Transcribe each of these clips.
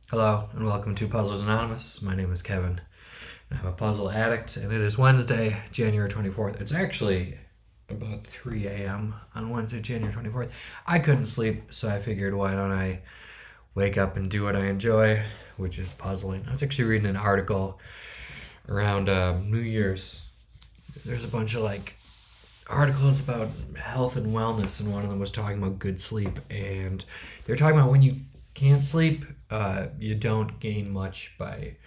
Hello and welcome to Puzzles Anonymous. My name is Kevin. I'm a puzzle addict and it is Wednesday, January 24th. It's actually about 3 a.m. on Wednesday, January 24th. I couldn't sleep, so I figured why don't I wake up and do what I enjoy, which is puzzling. I was actually reading an article around New Year's. There's a bunch of articles about health and wellness, and one of them was talking about good sleep, and they're talking about when you can't sleep, you don't gain much by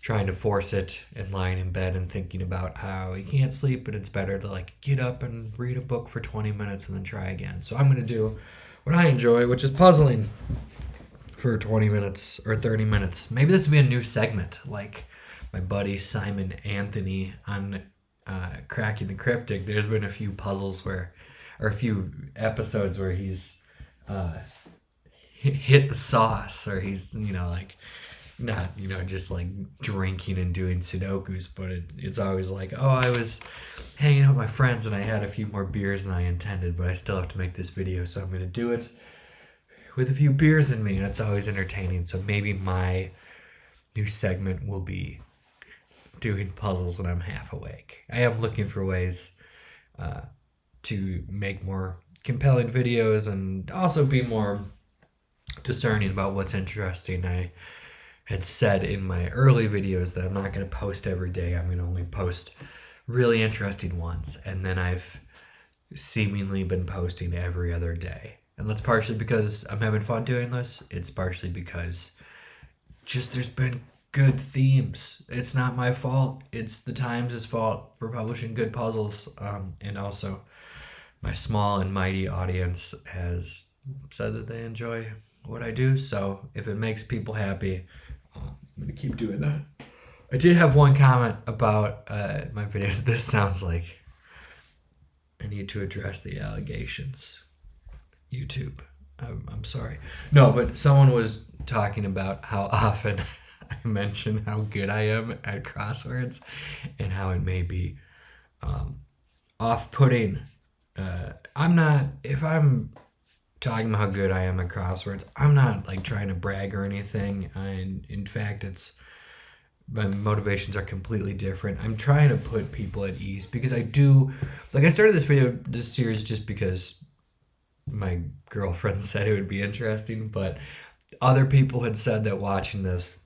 trying to force it and lying in bed and thinking about how you can't sleep, but it's better to get up and read a book for 20 minutes and then try again. So I'm going to do what I enjoy, which is puzzling for 20 minutes or 30 minutes. Maybe this will be a new segment, like my buddy Simon Anthony on Cracking the Cryptic. There's been a few puzzles or a few episodes where he's hit the sauce, or he's not just drinking and doing sudokus, but it's always I was hanging out with my friends and I had a few more beers than I intended, but I still have to make this video, so I'm going to do it with a few beers in me, and it's always entertaining. So maybe my new segment will be doing puzzles when I'm half awake. I am looking for ways to make more compelling videos and also be more discerning about what's interesting. I had said in my early videos that I'm not going to post every day. I'm going to only post really interesting ones, and then I've seemingly been posting every other day. And that's partially because I'm having fun doing this. It's partially because just there's been good themes. It's not my fault. It's the Times' fault for publishing good puzzles. And also my small and mighty audience has said that they enjoy what I do. So if it makes people happy, I'm going to keep doing that. I did have one comment about my videos. This sounds like I need to address the allegations. YouTube. I'm sorry. No, but someone was talking about how often I mention how good I am at crosswords and how it may be off-putting. If I'm talking about how good I am at crosswords, I'm not trying to brag or anything. In fact, my motivations are completely different. I'm trying to put people at ease because I started this series just because my girlfriend said it would be interesting, but other people had said that watching this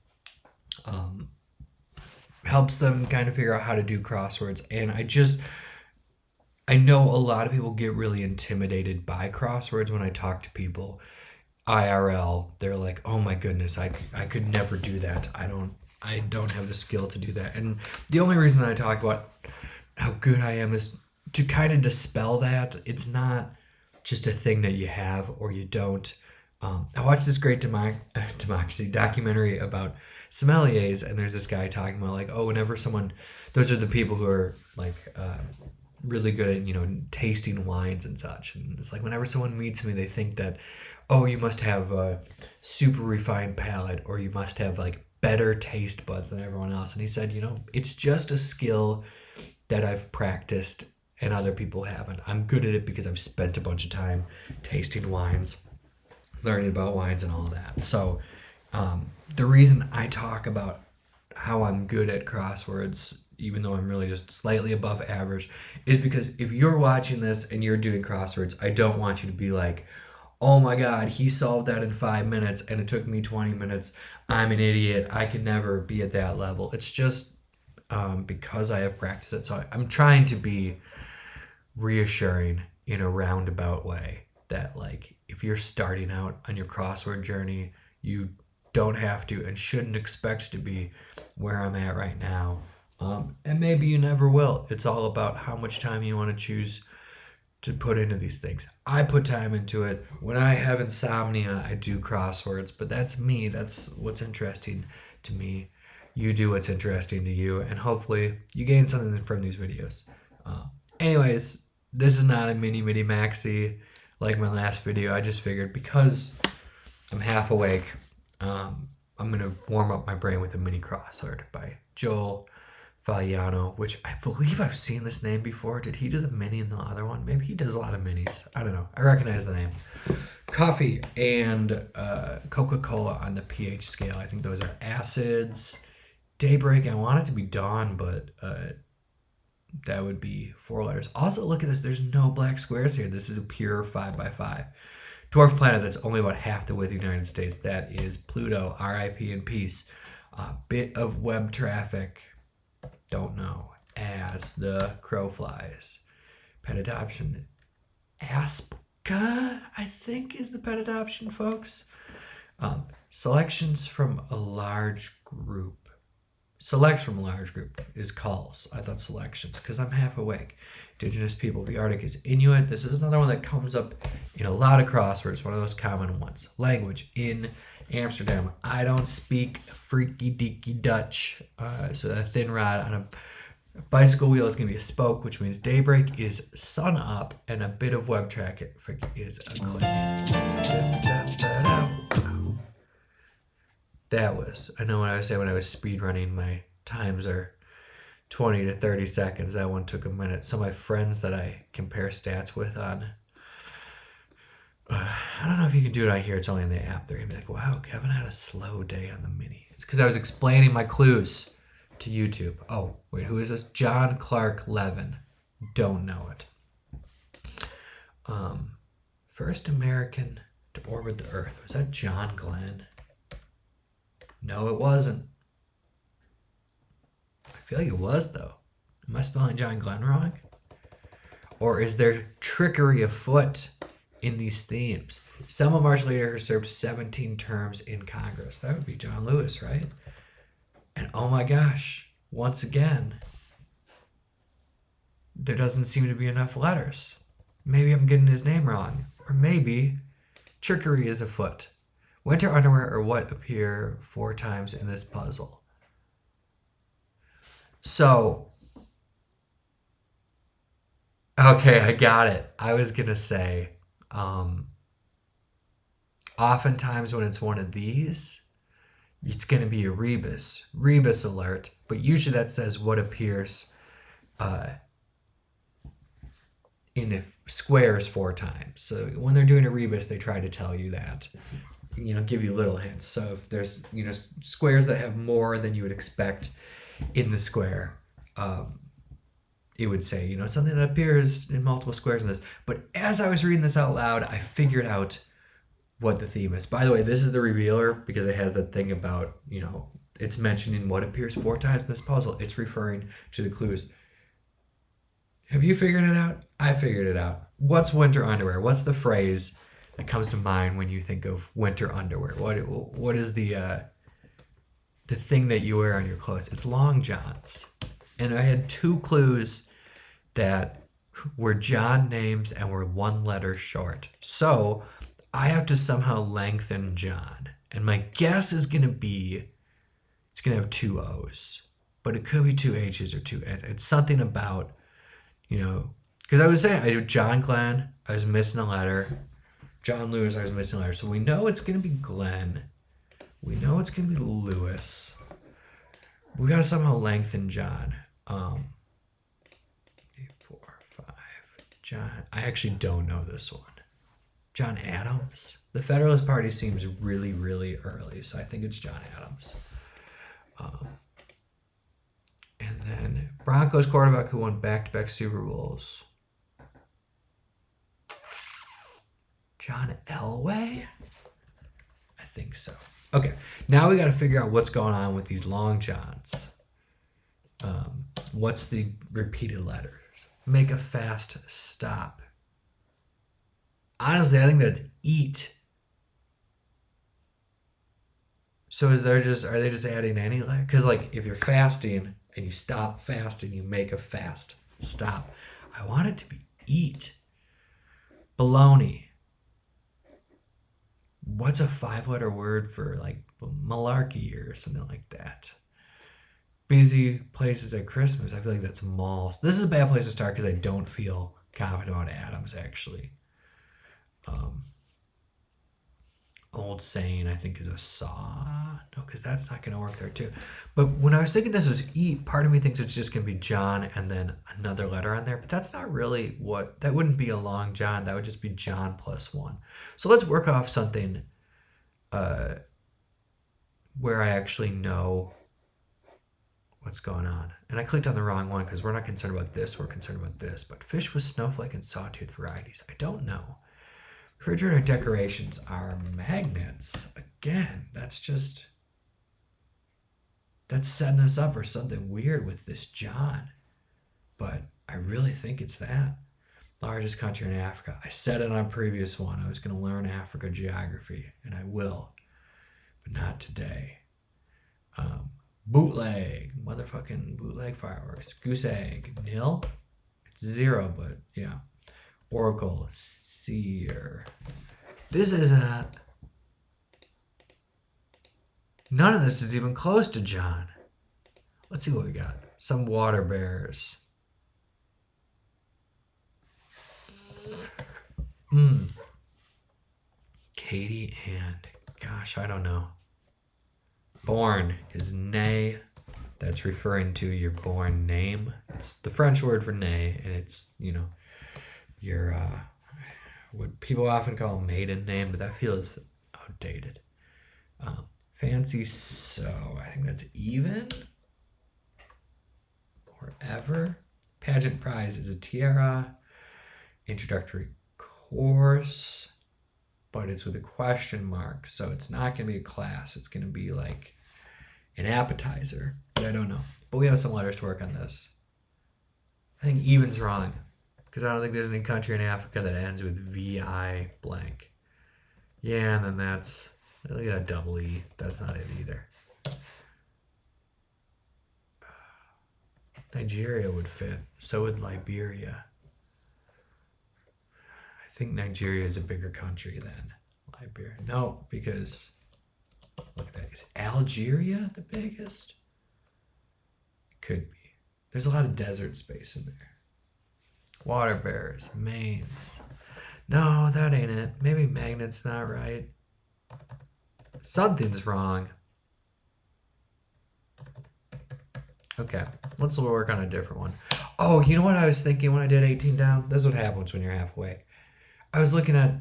helps them kind of figure out how to do crosswords. And I know a lot of people get really intimidated by crosswords. When I talk to people IRL, they're like, oh my goodness, I could never do that. I don't have the skill to do that. And the only reason that I talk about how good I am is to kind of dispel that. It's not just a thing that you have or you don't. I watched this great democracy documentary about sommeliers, and there's this guy talking about whenever someone, those are the people who are really good at tasting wines and such, and it's whenever someone meets me, they think that, oh, you must have a super refined palate, or you must have better taste buds than everyone else. And he said, it's just a skill that I've practiced and other people haven't. I'm good at it because I've spent a bunch of time tasting wines, learning about wines and all that. So the reason I talk about how I'm good at crosswords, even though I'm really just slightly above average, is because if you're watching this and you're doing crosswords, I don't want you to be like, oh my God, he solved that in 5 minutes and it took me 20 minutes. I'm an idiot. I could never be at that level. It's just because I have practiced it. So I'm trying to be reassuring in a roundabout way that if you're starting out on your crossword journey, you don't have to and shouldn't expect to be where I'm at right now. And maybe you never will. It's all about how much time you want to choose to put into these things. I put time into it. When I have insomnia, I do crosswords, but that's me. That's what's interesting to me. You do what's interesting to you, and hopefully you gain something from these videos. Anyways, this is not a mini maxi like my last video. I just figured because I'm half awake, I'm going to warm up my brain with a mini crossword by Joel Valiano, which I believe I've seen this name before. Did he do the mini in the other one? Maybe he does a lot of minis. I don't know. I recognize the name. Coffee and Coca-Cola on the pH scale. I think those are acids. Daybreak, I want it to be dawn, but that would be 4 letters. Also, look at this. There's no black squares here. This is a pure 5x5. Dwarf planet that's only about half the width of the United States. That is Pluto. R.I.P. in peace. Bit of web traffic. Don't know. As the crow flies. Pet adoption. Aspka, I think, is the pet adoption, folks. Selections from a large group. Selects from a large group is calls. I thought selections because I'm half awake. Indigenous people. The Arctic is Inuit. This is another one that comes up in a lot of crosswords. One of those common ones. Language in Amsterdam. I don't speak freaky deaky Dutch. So a thin rod on a bicycle wheel is going to be a spoke, which means daybreak is sun up, and a bit of web traffic is a click. That was, I know when I was speed running, my times are 20 to 30 seconds. That one took a minute. So my friends that I compare stats with on, I don't know if you can do it on here. It's only in the app. They're going to be like, wow, Kevin had a slow day on the mini. It's because I was explaining my clues to YouTube. Oh, wait, who is this? John Clark Levin. Don't know it. First American to orbit the Earth. Was that John Glenn? No, it wasn't. I feel like it was, though. Am I spelling John Glenn wrong? Or is there trickery afoot in these themes? Selma Marshall leader served 17 terms in Congress. That would be John Lewis, right? And oh my gosh, once again, there doesn't seem to be enough letters. Maybe I'm getting his name wrong. Or maybe trickery is afoot. Winter underwear are what appear 4 times in this puzzle. So, okay, I got it. I was going to say, oftentimes when it's one of these, it's going to be a rebus alert, but usually that says what appears in squares 4 times. So when they're doing a rebus, they try to tell you that, give you little hints. So if there's, squares that have more than you would expect in the square, it would say, something that appears in multiple squares in this. But as I was reading this out loud, I figured out what the theme is. By the way, this is the revealer because it has that thing about, it's mentioning what appears 4 times in this puzzle. It's referring to the clues. Have you figured it out? I figured it out. What's winter underwear? What's the phrase that comes to mind when you think of winter underwear? What is the thing that you wear on your clothes? It's long johns. And I had 2 clues that were John names and were 1 letter short. So I have to somehow lengthen John. And my guess is going to be, it's going to have 2 O's. But it could be 2 H's or 2 N's. It's something about, because I was saying, I do John Glenn, I was missing a letter. John Lewis, I was missing a letter. So we know it's going to be Glenn. We know it's going to be Lewis. We got to somehow lengthen John. 8, 4, 5. John. I actually don't know this one. John Adams. The Federalist Party seems really, really early, so I think it's John Adams. And then Broncos quarterback who won back-to-back Super Bowls. John Elway? I think so. Okay, now we got to figure out what's going on with these long johns. What's the repeated letters? Make a fast stop. Honestly, I think that's eat. So are they just adding any letter? Because if you're fasting and you stop fasting, you make a fast stop. I want it to be eat. Baloney. What's a 5-letter word for malarkey or something like that? Busy places at Christmas. I feel like that's malls. This is a bad place to start because I don't feel confident about Adams, actually. Old saying, I think, is a saw. No, because because that's not going to work there too. But when I was thinking this was eat, part of me thinks it's just going to be John and then another letter on there. But that's not really what, that wouldn't be a long John. That would just be John plus one. So let's work off something where I actually know what's going on. And I clicked on the wrong one because we're not concerned about this. We're concerned about this. But fish with snowflake and sawtooth varieties. I don't know. Refrigerator decorations are magnets. Again, that's setting us up for something weird with this John. But I really think it's that. Largest country in Africa. I said it on a previous one. I was going to learn Africa geography, and I will. But not today. Bootleg. Motherfucking bootleg fireworks. Goose egg. Nil. It's 0, but yeah. Oracle. Seer. This isn't. None of this is even close to John. Let's see what we got. Some water bears. Katie and, gosh, I don't know. Born is né. That's referring to your born name. It's the French word for né, and it's, your, what people often call maiden name, but that feels outdated. Fancy so, I think that's even or ever. Pageant prize is a tiara. Introductory course, but it's with a question mark, so it's not going to be a class. It's going to be like an appetizer, but I don't know. But we have some letters to work on this. I think even's wrong because I don't think there's any country in Africa that ends with VI blank. Yeah, and then that's, look at that double E. That's not it either. Nigeria would fit. So would Liberia. I think Nigeria is a bigger country than Liberia. No, because look at that. Is Algeria the biggest? Could be. There's a lot of desert space in there. Water bears, mains. No, that ain't it. Maybe magnet's not right. Something's wrong. Okay, let's work on a different one. Oh, you know what I was thinking when I did 18 down? This is what happens when you're halfway. I was looking at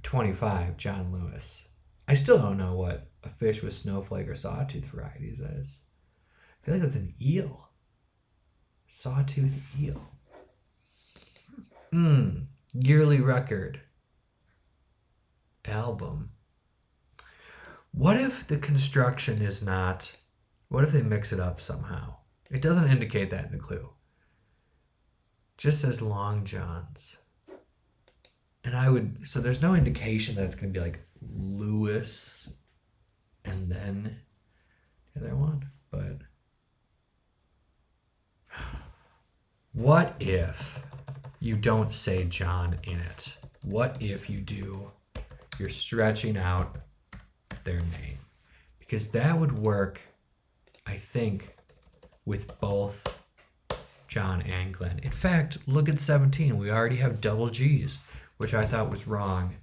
25, John Lewis. I still don't know what a fish with snowflake or sawtooth varieties is. I feel like that's an eel. Sawtooth eel. Yearly record. Album. What if the construction is not... What if they mix it up somehow? It doesn't indicate that in the clue. It just says Long Johns. And so there's no indication that it's going to be like Lewis and then the other one. But what if you don't say John in it? What if you do? You're stretching out their name. Because that would work, I think, with both John and Glenn. In fact, look at 17. We already have double G's, which I thought was wrong.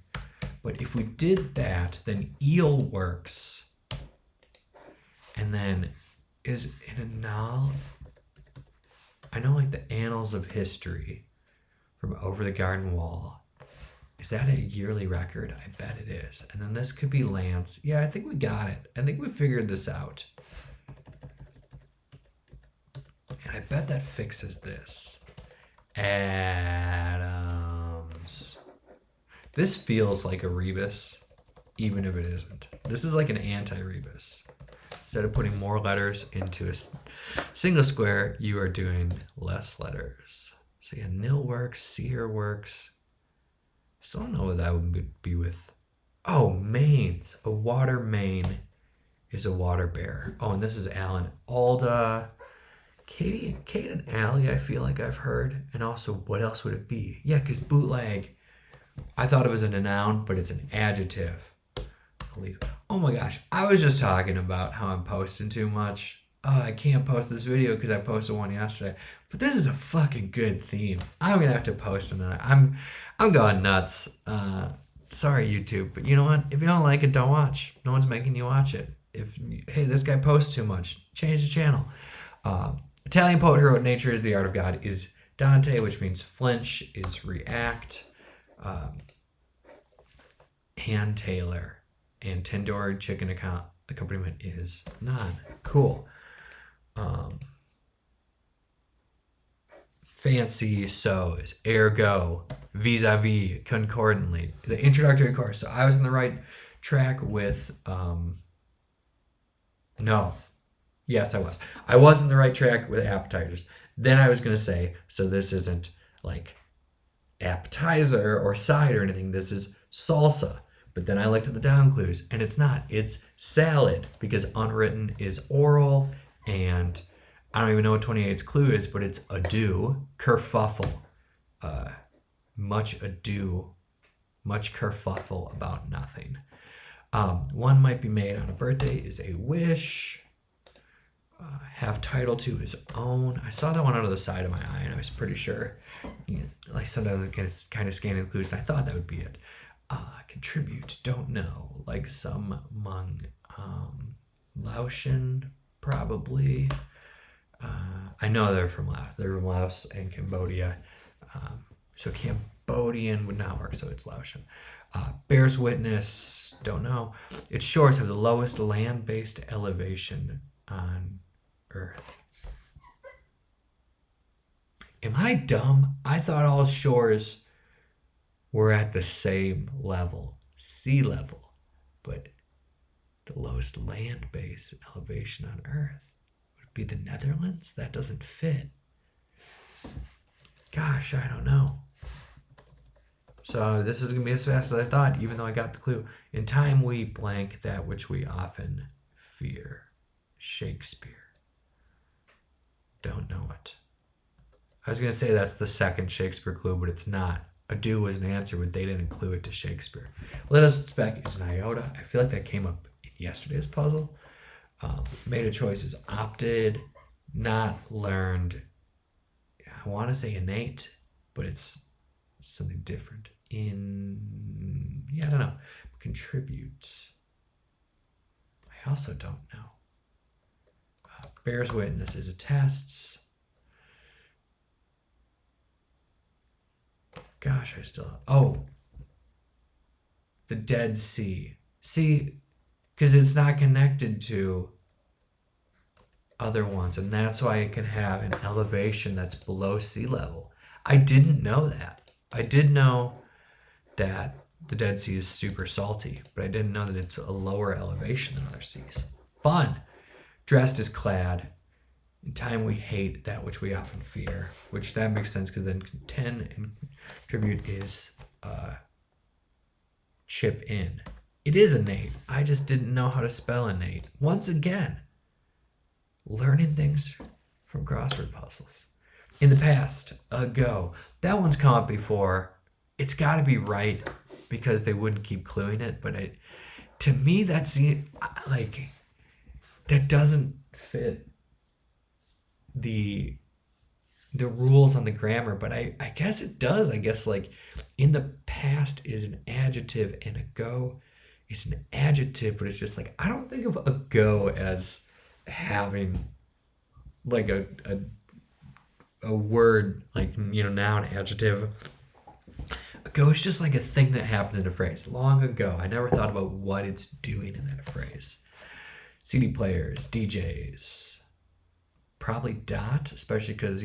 But if we did that, then eel works. And then is it a null? I know like the Annals of History from Over the Garden Wall. Is that a yearly record? I bet it is. And then this could be Lance. Yeah, I think we got it. I think we figured this out. And I bet that fixes this. Adams. This feels like a rebus, even if it isn't. This is like an anti-rebus. Instead of putting more letters into a single square, you are doing less letters. So yeah, nil works, seer works. Still don't know what that would be with. Oh, mains. A water main is a water bear. Oh, and this is Alan. Alda. Kate and Allie, I feel like I've heard. And also, what else would it be? Yeah, because bootleg. I thought it was a noun, but it's an adjective. Oh my gosh. I was just talking about how I'm posting too much. Oh, I can't post this video because I posted one yesterday. But this is a fucking good theme. I'm going to have to post another. I'm going nuts. Sorry, YouTube. But you know what? If you don't like it, don't watch. No one's making you watch it. If, hey, this guy posts too much, change the channel. Italian poet who wrote Nature is the Art of God is Dante, which means flinch is react. Ann Taylor and tandoori chicken accompaniment is none. Cool. Fancy so is ergo, vis-a-vis, concordantly. The introductory course. So I was in the right track with no. Yes, I was. I was in the right track with appetizers. Then I was gonna say, so this isn't like appetizer or side or anything. This is salsa. But then I looked at the down clues, and it's not. It's salad, because unwritten is oral, and I don't even know what 28's clue is, but it's ado, kerfuffle. Much ado, much kerfuffle about nothing. One might be made on a birthday is a wish. Have title to his own. I saw that one out of the side of my eye, and I was pretty sure. Like sometimes I kind of scanning clues, and I thought that would be it. Contribute, don't know. Like some Hmong, Laotian, probably. I know they're from Laos. They're from Laos and Cambodia. So Cambodian would not work, so it's Laotian. Bears witness, don't know. Its shores have the lowest land-based elevation on Earth. Am I dumb? I thought all shores were at the same level, sea level, but the lowest land-based elevation on Earth would be the Netherlands? That doesn't fit. Gosh, I don't know. So this is going to be as fast as I thought, even though I got the clue. In time we blank that which we often fear. Shakespeare. Don't know it. I was going to say that's the second Shakespeare clue, but it's not. Ado was an answer, but they didn't clue it to Shakespeare. Let us spec is an iota. I feel like that came up in yesterday's puzzle. Made a choice is opted, not learned. I want to say innate, but it's something different. I don't know. Contribute. I also don't know. Bears witness is a test. Gosh, the Dead Sea. See, because it's not connected to other ones, and that's why it can have an elevation that's below sea level. I didn't know that. I did know that the Dead Sea is super salty, but I didn't know that it's a lower elevation than other seas. Fun. Dressed as clad. In time we hate that which we often fear, which that makes sense because then contend and contribute is chip in. It is innate. I just didn't know how to spell innate. Once again, learning things from crossword puzzles. In the past, ago. That one's come up before. It's got to be right because they wouldn't keep cluing it, but to me that's like that doesn't fit the rules on the grammar, but I guess it does. I guess like in the past is an adjective and ago is an adjective, but it's just like I don't think of ago as having like a word like noun adjective. Ago is just like a thing that happens in a phrase. Long ago. I never thought about what it's doing in that phrase. CD players, DJs, probably dot, especially because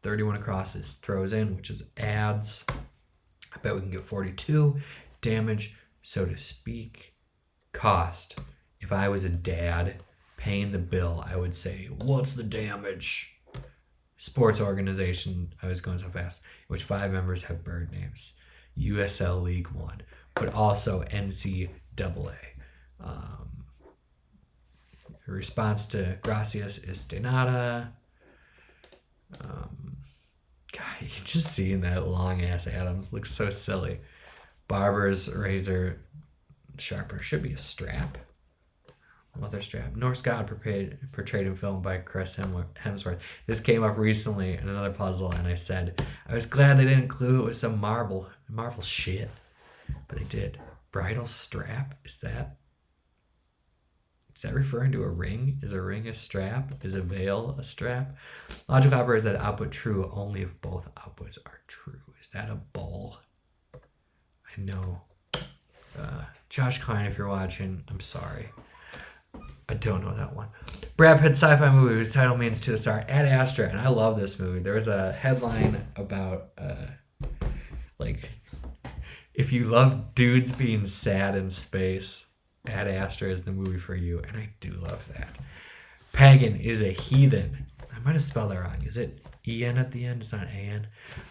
31 across is throws in, which is adds. I bet we can get 42. Damage, so to speak. Cost. If I was a dad paying the bill, I would say, what's the damage? Sports organization, I was going so fast, which 5 members have bird names. USL League One, but also NCAA. Response to gracias is de nada. God, just seeing that long ass Adams looks so silly. Barber's razor sharpener should be a strap. Mother strap. Norse god portrayed in film by Chris Hemsworth. This came up recently in another puzzle, and I said I was glad they didn't clue it with some Marvel shit, but they did. Bridal strap, is that Is that referring to a ring? Is a ring a strap? Is a veil a strap? Logical operator is that output true only if both outputs are true. Is that a ball? I know. Josh Klein, if you're watching, I'm sorry. I don't know that one. Brad Pitt sci-fi movie whose title means to the star. Ad Astra, and I love this movie. There was a headline about like if you love dudes being sad in space, Ad Astra is the movie for you, and I do love that. Pagan is a heathen. I might have spelled that wrong. Is it EN at the end? It's not AN.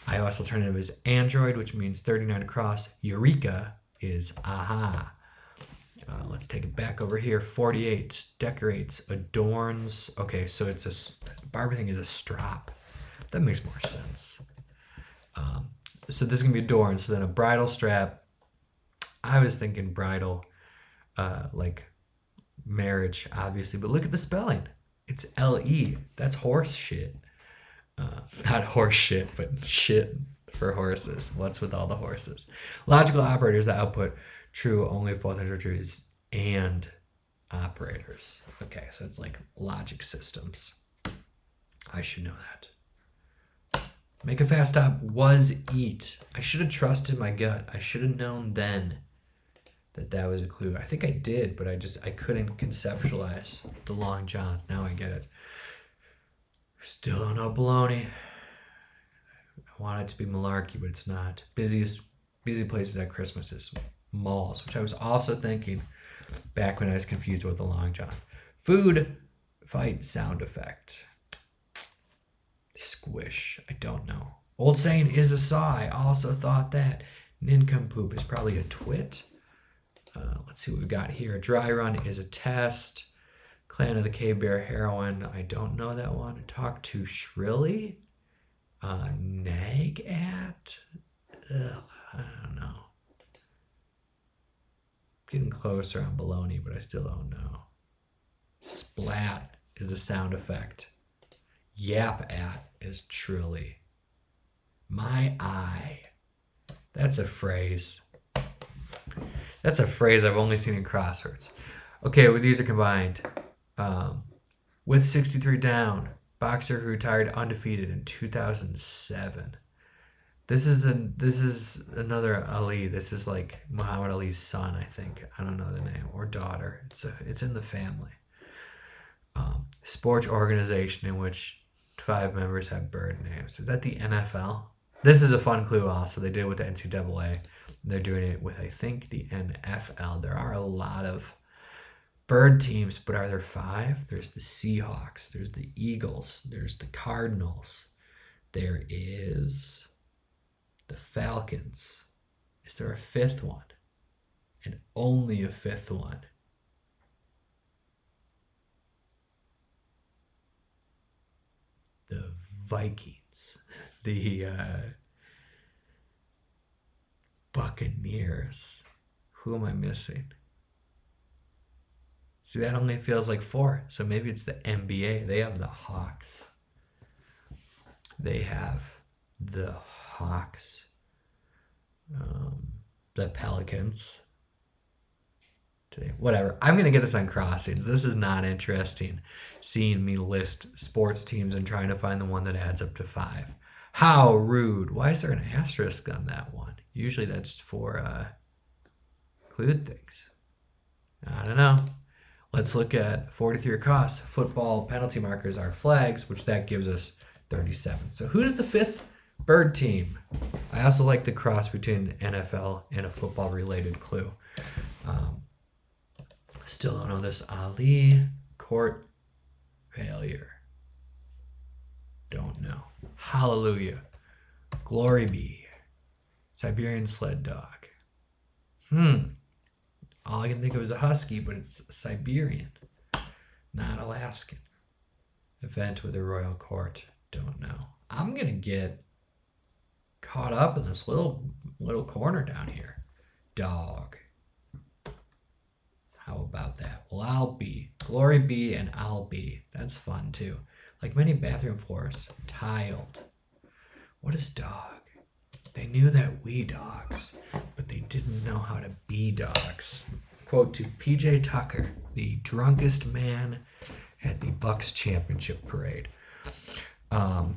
iOS alternative is Android, which means 39 across. Eureka is aha. Let's take it back over here. 48 decorates, adorns. Okay, so it's a Barbie thing is a strap. That makes more sense. So this is gonna be adorns. So then a bridal strap. I was thinking bridal, like marriage, obviously, but look at the spelling. It's LE. That's horse shit. Not horse shit, but shit for horses. What's with all the horses? Logical operators that output true only if both are true and operators. Okay, so it's like logic systems. I should know that. Make a fast stop was eat. I should have trusted my gut. I should have known then that was a clue. I think I did, but I couldn't conceptualize the long johns. Now I get it. Still don't know baloney. I want it to be malarkey, but it's not. Busy places at Christmas is malls, which I was also thinking back when I was confused with the long john. Food fight sound effect. Squish. I don't know. Old saying is a saw. I also thought that. Nincompoop is probably a twit. Let's see what we got here. Dry run is a test. Clan of the Cave Bear heroine. I don't know that one. Talk to shrilly. Nag at. Ugh, I don't know. Getting closer on baloney, but I still don't know. Splat is a sound effect. Yap at is trilly. My eye. That's a phrase. That's a phrase I've only seen in Crosswords. Okay, well, these are combined. With 63 down, boxer who retired undefeated in 2007. This is another Ali. This is like Muhammad Ali's son, I think. I don't know the name, or daughter. It's in the family. Sports organization in which 5 members have bird names. Is that the NFL? This is a fun clue also. They did it with the NCAA. They're doing it with, I think, the NFL. There are a lot of bird teams, but are there 5? There's the Seahawks. There's the Eagles. There's the Cardinals. There is the Falcons. Is there a 5th one? And only a 5th one. The Vikings. The Buccaneers. Who am I missing? See, that only feels like 4. So maybe it's the NBA. They have the Hawks. They have the Hawks. The Pelicans. Today. Whatever. I'm going to get this on Crossings. This is not interesting. Seeing me list sports teams and trying to find the one that adds up to 5. How rude. Why is there an asterisk on that one? Usually that's for include things. I don't know. Let's look at 43 across. Football penalty markers are flags, which that gives us 37. So who's the 5th bird team? I also like the cross between NFL and a football-related clue. Still don't know this. Ali, court, failure. Don't know. Hallelujah. Glory be. Siberian sled dog. All I can think of is a husky, but it's Siberian, not Alaskan. Event with the royal court. Don't know. I'm going to get caught up in this little corner down here. Dog. How about that? Well, I'll be. Glory be and I'll be. That's fun too. Like many bathroom floors. Tiled. What is dog? They knew that we dogs, but they didn't know how to be dogs. Quote to PJ Tucker, the drunkest man at the Bucks championship parade.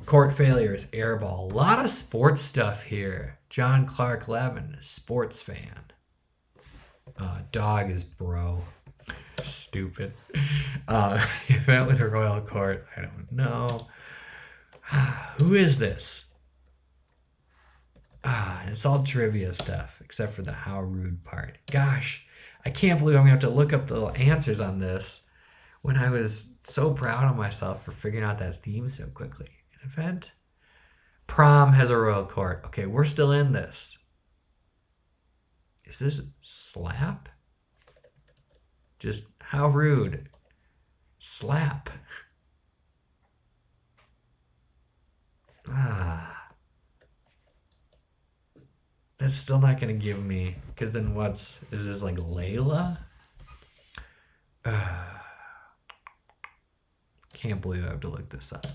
Court failures, airball. A lot of sports stuff here. John Clark Levin, sports fan. Dog is bro. Stupid. Event with a royal court. I don't know. Who is this? It's all trivia stuff, except for the how rude part. Gosh, I can't believe I'm going to have to look up the answers on this when I was so proud of myself for figuring out that theme so quickly. An event? Prom has a royal court. Okay, we're still in this. Is this slap? Just how rude. Slap. That's still not going to give me, because then is this like Layla? Can't believe I have to look this up.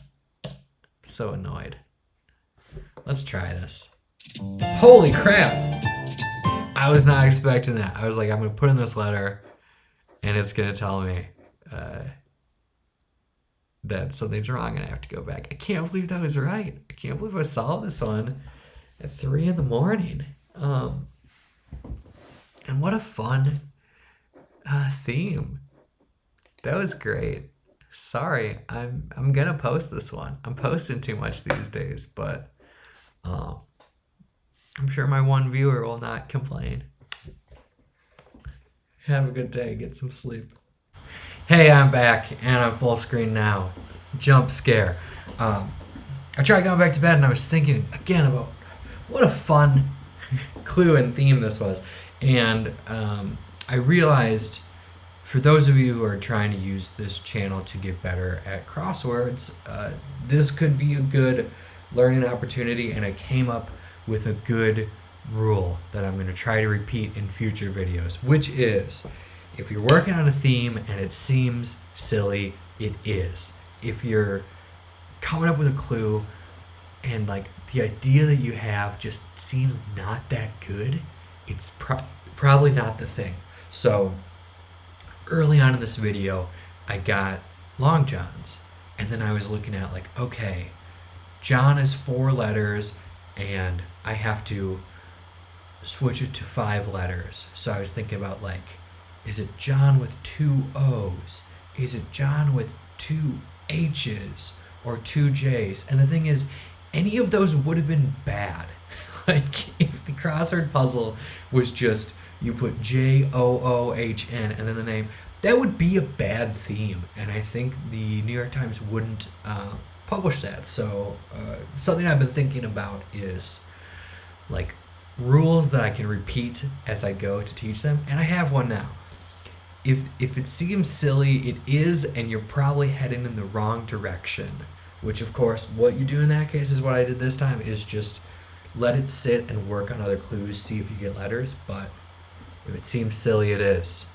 So annoyed. Let's try this. Holy crap! I was not expecting that. I was like, I'm going to put in this letter, and it's going to tell me that something's wrong, and I have to go back. I can't believe that was right. I can't believe I saw this one at 3 a.m. And what a fun theme. That was great. Sorry, I'm gonna post this one. I'm posting too much these days, but I'm sure my one viewer will not complain. Have a good day. Get some sleep. Hey, I'm back, and I'm full screen now. Jump scare. I tried going back to bed, and I was thinking again about what a fun clue and theme this was. And I realized, for those of you who are trying to use this channel to get better at crosswords, this could be a good learning opportunity, and I came up with a good rule that I'm going to try to repeat in future videos, which is, if you're working on a theme and it seems silly, it is. If you're coming up with a clue and like the idea that you have just seems not that good, it's probably not the thing. So early on in this video, I got long johns, and then I was looking at like, okay, John is 4 letters and I have to switch it to 5 letters. So I was thinking about like, is it John with 2 O's? Is it John with 2 H's or 2 J's? And the thing is, any of those would have been bad. Like, if the crossword puzzle was just, you put John and then the name, that would be a bad theme. And I think the New York Times wouldn't publish that. So something I've been thinking about is like rules that I can repeat as I go to teach them. And I have one now. If it seems silly, it is, and you're probably heading in the wrong direction. Which, of course, what you do in that case is what I did this time, is just let it sit and work on other clues, see if you get letters. But if it seems silly, it is.